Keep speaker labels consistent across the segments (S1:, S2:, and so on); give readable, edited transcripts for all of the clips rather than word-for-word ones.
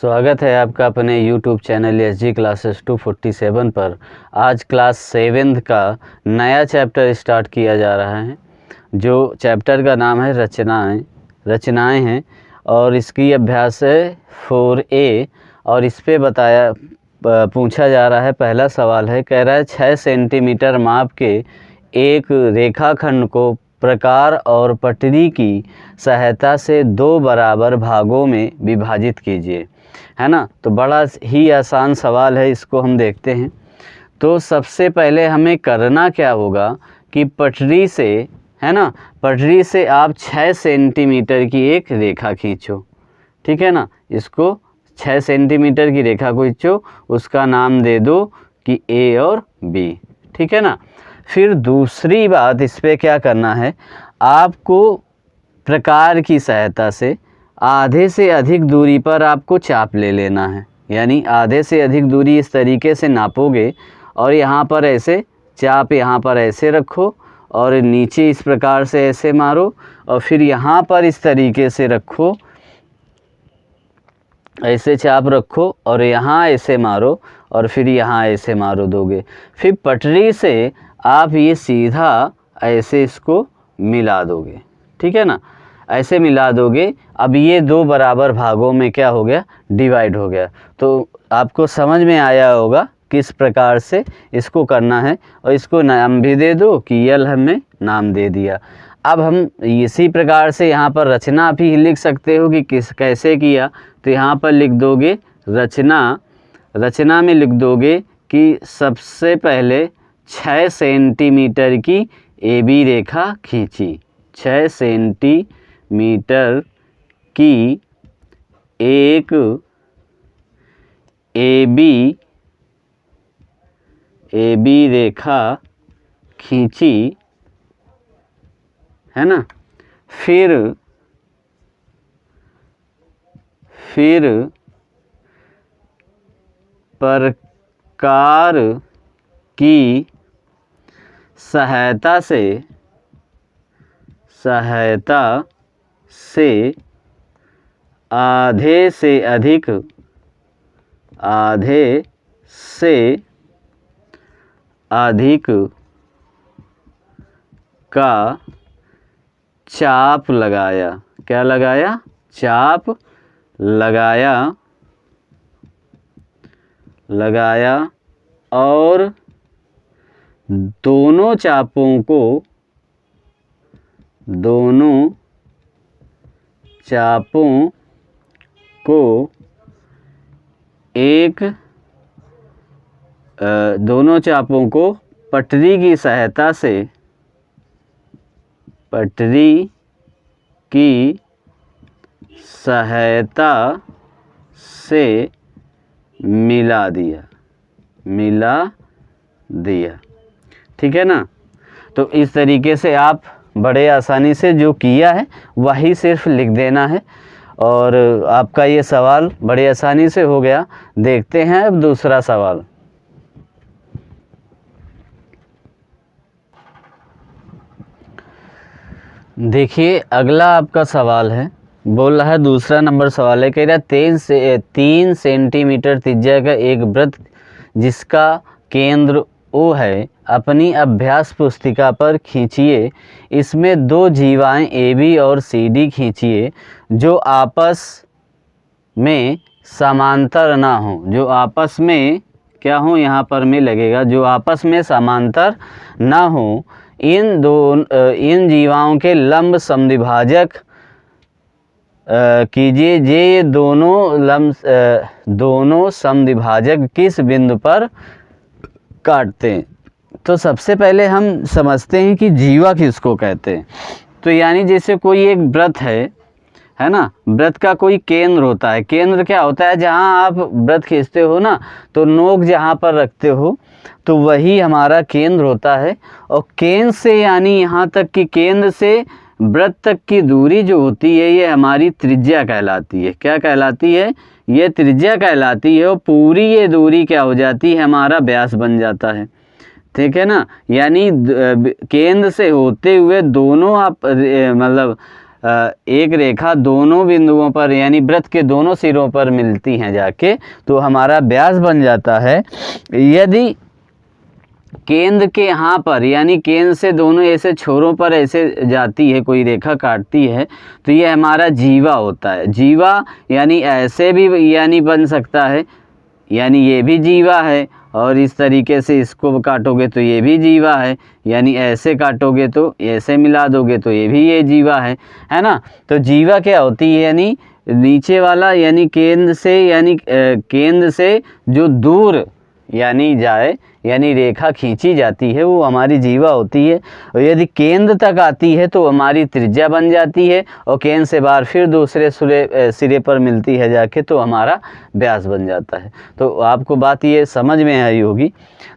S1: स्वागत है आपका अपने YouTube चैनल SG क्लासेस 247 पर। आज क्लास 7th का नया चैप्टर स्टार्ट किया जा रहा है, जो चैप्टर का नाम है रचनाएं हैं और इसकी अभ्यास है 4A। और इस पे पूछा जा रहा है, पहला सवाल है, कह रहा है 6 सेंटीमीटर माप के एक रेखाखंड को प्रकार और पटरी की सहायता से 2 बराबर भागों में विभाजित कीजिए, है ना। तो बड़ा ही आसान सवाल है, इसको हम देखते हैं। तो सबसे पहले हमें करना क्या होगा कि पटरी से, है ना, पटरी से आप 6 सेंटीमीटर की एक रेखा खींचो, ठीक है ना। इसको 6 सेंटीमीटर की रेखा को खींचो, उसका नाम दे दो कि A और B, ठीक है ना। फिर दूसरी बात इस पे क्या करना है, आपको प्रकार की सहायता से आधे से अधिक दूरी पर आपको चाप ले लेना है। यानी आधे से अधिक दूरी इस तरीके से नापोगे और यहाँ पर ऐसे चाप यहाँ पर ऐसे रखो और नीचे इस प्रकार से ऐसे मारो और फिर यहाँ पर इस तरीके से रखो, ऐसे चाप रखो और यहाँ ऐसे मारो और फिर यहाँ ऐसे मारो दोगे। फिर पटरी से आप ये सीधा ऐसे इसको मिला दोगे, ठीक है ना, ऐसे मिला दोगे। अब ये 2 बराबर भागों में क्या हो गया, डिवाइड हो गया। तो आपको समझ में आया होगा किस प्रकार से इसको करना है। और इसको नाम भी दे दो कि यल हमने नाम दे दिया। अब हम इसी प्रकार से यहाँ पर रचना भी लिख सकते हो कि कैसे किया। तो यहाँ पर लिख दोगे रचना में लिख दोगे कि सबसे पहले 6 सेंटीमीटर की AB रेखा खींची, 6 सेंटीमीटर की एक AB रेखा खींची, है ना। फिर प्रकार की सहायता से आधे से अधिक का चाप लगाया। क्या लगाया? चाप लगाया और दोनों चापों को पटरी की सहायता से मिला दिया, ठीक है ना। तो इस तरीके से आप बड़े आसानी से जो किया है वही सिर्फ लिख देना है और आपका ये सवाल बड़े आसानी से हो गया। देखते हैं अब दूसरा सवाल। देखिए अगला आपका सवाल है, बोल रहा है, दूसरा नंबर सवाल है, कह रहा है 3 सेंटीमीटर त्रिज्या का एक वृत्त जिसका केंद्र O है, अपनी अभ्यास पुस्तिका पर खींचिए। इसमें 2 जीवाएं AB और CD खींचिए जो आपस में समांतर ना हो। जो आपस में क्या हो, यहाँ पर में लगेगा, जो आपस में समांतर ना हो। इन जीवाओं के लंब समद्विभाजक कीजिए। ये दोनों समद्विभाजक किस बिंदु पर काटते हैं। तो सबसे पहले हम समझते हैं कि जीवा किसको कहते हैं। तो यानी जैसे कोई एक वृत्त है ना, वृत्त का कोई केंद्र होता है। केंद्र क्या होता है, जहाँ आप वृत्त खींचते हो ना, तो नोक जहाँ पर रखते हो तो वही हमारा केंद्र होता है। और केंद्र से यानी यहाँ तक कि केंद्र से वृत्त तक की दूरी जो होती है, ये हमारी त्रिज्या कहलाती है। क्या कहलाती है? ये त्रिज्या कहलाती है। और पूरी ये दूरी क्या हो जाती है, हमारा व्यास बन जाता है, ठीक है ना। यानी केंद्र से होते हुए दोनों आप मतलब एक रेखा दोनों बिंदुओं पर यानी वृत्त के दोनों सिरों पर मिलती हैं जाके, तो हमारा व्यास बन जाता है। यदि केंद्र के यहाँ पर यानी केंद्र से दोनों ऐसे छोरों पर ऐसे जाती है, कोई रेखा काटती है, तो ये हमारा जीवा होता है। जीवा यानी ऐसे भी यानी बन सकता है, यानी ये भी जीवा है, और इस तरीके से इसको काटोगे तो ये भी जीवा है, यानी ऐसे काटोगे तो ऐसे मिला दोगे तो ये भी ये जीवा है ना। तो जीवा क्या होती है, यानी नीचे वाला यानी केंद्र से, यानी केंद्र से जो दूर यानी जाए, यानी रेखा खींची जाती है, वो हमारी जीवा होती है। और यदि केंद्र तक आती है तो हमारी त्रिज्या बन जाती है, और केंद्र से बाहर फिर दूसरे सिरे पर मिलती है जाके, तो हमारा व्यास बन जाता है। तो आपको बात ये समझ में आई होगी।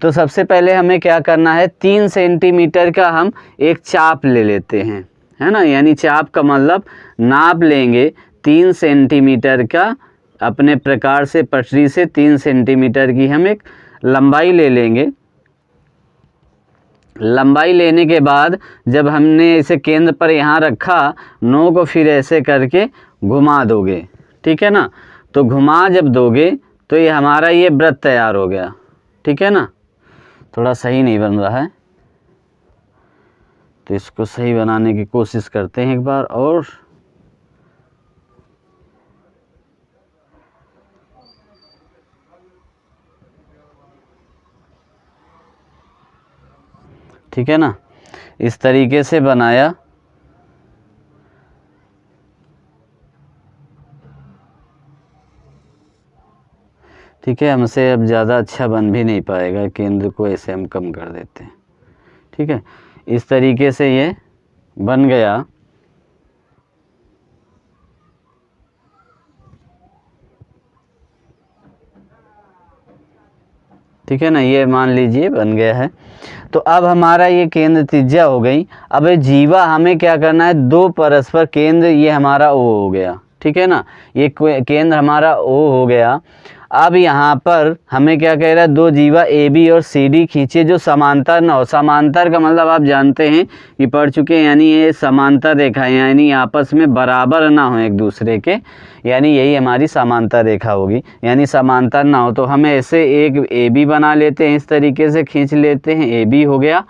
S1: तो सबसे पहले हमें क्या करना है, 3 सेंटीमीटर का हम एक चाप ले लेते हैं, है ना। यानी चाप का मतलब नाप लेंगे 3 सेंटीमीटर का, अपने प्रकार से पटरी से 3 सेंटीमीटर की हम एक लंबाई ले लेंगे। लंबाई लेने के बाद जब हमने इसे केंद्र पर यहाँ रखा, नो को फिर ऐसे करके घुमा दोगे, ठीक है ना। तो घुमा जब दोगे तो ये हमारा ये वृत्त तैयार हो गया, ठीक है ना। थोड़ा सही नहीं बन रहा है, तो इसको सही बनाने की कोशिश करते हैं एक बार और। ठीक है ना, इस तरीके से बनाया। ठीक है, हमसे अब ज़्यादा अच्छा बन भी नहीं पाएगा, केंद्र को ऐसे हम कम कर देते हैं। ठीक है, इस तरीके से ये बन गया। ठीक है ना, ये मान लीजिए बन गया है। तो अब हमारा ये केंद्र त्रिज्या हो गई। अब ये जीवा हमें क्या करना है, 2 परस्पर केंद्र, ये हमारा ओ हो गया, ठीक है ना। ये केंद्र हमारा ओ हो गया। अब यहाँ पर हमें क्या कह रहा है, 2 जीवा ए बी और सी डी खींचे जो समांतर ना हो। समांतर का मतलब आप जानते हैं कि पढ़ चुके हैं, यानी ये समांतर रेखा यानी आपस में बराबर ना हो एक दूसरे के, यानी यही हमारी समांतर रेखा होगी। यानी समांतर ना हो तो हम ऐसे एक ए बी बना लेते हैं, इस तरीके से खींच लेते हैं, ए बी हो गया,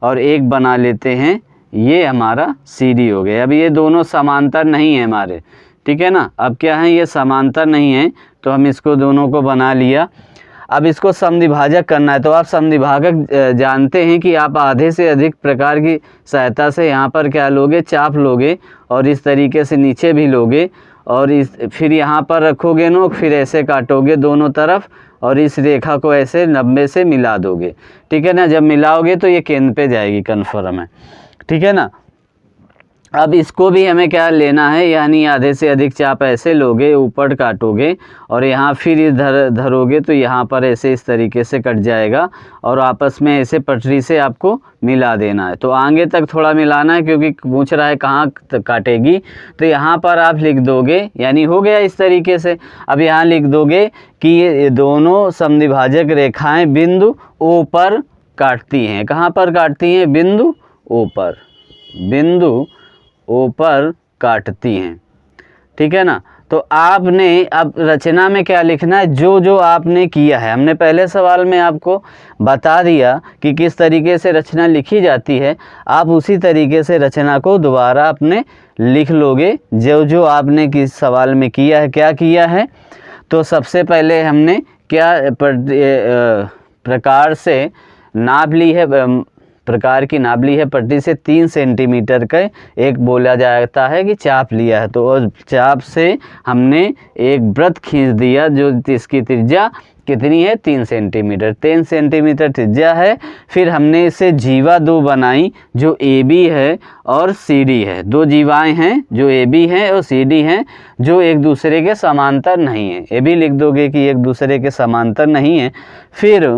S1: और एक बना लेते हैं, ये हमारा सी डी हो गया। अब ये दोनों समांतर नहीं है हमारे, ठीक है ना। अब क्या है, ये समांतर नहीं है, तो हम इसको दोनों को बना लिया। अब इसको समद्विभाजक करना है, तो आप समद्विभाजक जानते हैं कि आप आधे से अधिक प्रकार की सहायता से यहाँ पर क्या लोगे, चाप लोगे, और इस तरीके से नीचे भी लोगे, और फिर यहाँ पर रखोगे नोक, फिर ऐसे काटोगे दोनों तरफ, और इस रेखा को ऐसे 90 से मिला दोगे, ठीक है ना। जब मिलाओगे तो ये केंद्र पे जाएगी, कन्फर्म है, ठीक है ना। अब इसको भी हमें क्या लेना है, यानी आधे से अधिक चाप ऐसे लोगे, ऊपर काटोगे, और यहाँ फिर धरोगे, तो यहाँ पर ऐसे इस तरीके से कट जाएगा, और आपस में ऐसे पटरी से आपको मिला देना है। तो आगे तक थोड़ा मिलाना है, क्योंकि पूछ रहा है कहाँ काटेगी, तो यहाँ पर आप लिख दोगे, यानी हो गया इस तरीके से। अब यहाँ लिख दोगे कि ये दोनों समद्विभाजक रेखाएँ बिंदु ओ पर काटती हैं। कहाँ पर काटती हैं, बिंदु ओ पर, बिंदु ओ पर काटती हैं, ठीक है ना। तो आपने अब रचना में क्या लिखना है, जो जो आपने किया है। हमने पहले सवाल में आपको बता दिया कि किस तरीके से रचना लिखी जाती है, आप उसी तरीके से रचना को दोबारा अपने लिख लोगे, जो जो आपने किस सवाल में किया है, क्या किया है। तो सबसे पहले हमने क्या प्रकार से नाप ली है, प्रकार की नाप ली है पट्टी से 3 सेंटीमीटर का एक बोला जाता है कि चाप लिया है। तो उस चाप से हमने एक वृत्त खींच दिया, जो इसकी त्रिज्या कितनी है, 3 सेंटीमीटर, 3 सेंटीमीटर त्रिज्या है। फिर हमने इसे जीवा 2 बनाई, जो ए बी है और सी डी है। 2 जीवाएँ हैं जो ए बी हैं और सी डी हैं, जो एक दूसरे के समांतर नहीं है। ए बी लिख दोगे कि एक दूसरे के समांतर नहीं है। फिर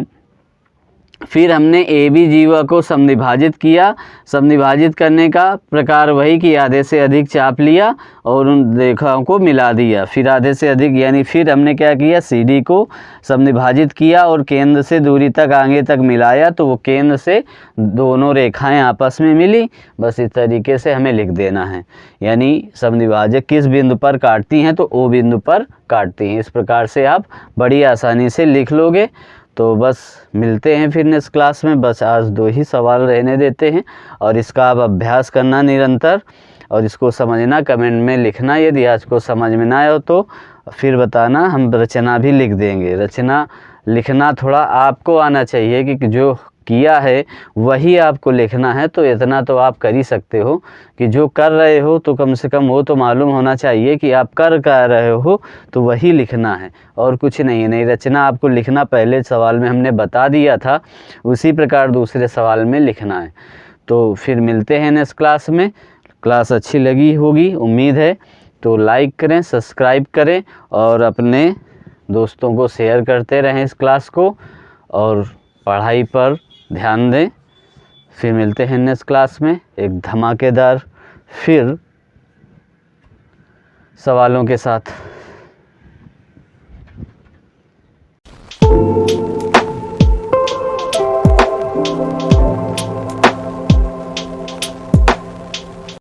S1: फिर हमने ए बी जीवा को समविभाजित किया। समविभाजित करने का प्रकार वही कि आधे से अधिक चाप लिया और उन रेखाओं को मिला दिया। फिर आधे से अधिक यानी फिर हमने क्या किया, सी डी को समविभाजित किया और केंद्र से दूरी तक आगे तक मिलाया, तो वो केंद्र से दोनों रेखाएं आपस में मिली। बस इस तरीके से हमें लिख देना है, यानी समविभाजक किस बिंदु पर काटती हैं, तो ओ बिंदु पर काटती हैं। इस प्रकार से आप बड़ी आसानी से लिख लोगे। तो बस मिलते हैं फिर नेक्स्ट क्लास में। बस आज 2 ही सवाल रहने देते हैं और इसका आप अभ्यास करना निरंतर और इसको समझना, कमेंट में लिखना। यदि आज को समझ में ना आए तो फिर बताना, हम रचना भी लिख देंगे। रचना लिखना थोड़ा आपको आना चाहिए कि जो किया है वही आपको लिखना है। तो इतना तो आप कर ही सकते हो कि जो कर रहे हो तो कम से कम वो तो मालूम होना चाहिए कि आप कर रहे हो, तो वही लिखना है और कुछ नहीं। नहीं, रचना आपको लिखना पहले सवाल में हमने बता दिया था, उसी प्रकार दूसरे सवाल में लिखना है। तो फिर मिलते हैं नेक्स्ट क्लास में। क्लास अच्छी लगी होगी उम्मीद है, तो लाइक करें, सब्सक्राइब करें और अपने दोस्तों को शेयर करते रहें इस क्लास को और पढ़ाई पर ध्यान दें। फिर मिलते हैं नेक्स्ट क्लास में एक धमाकेदार फिर सवालों के साथ।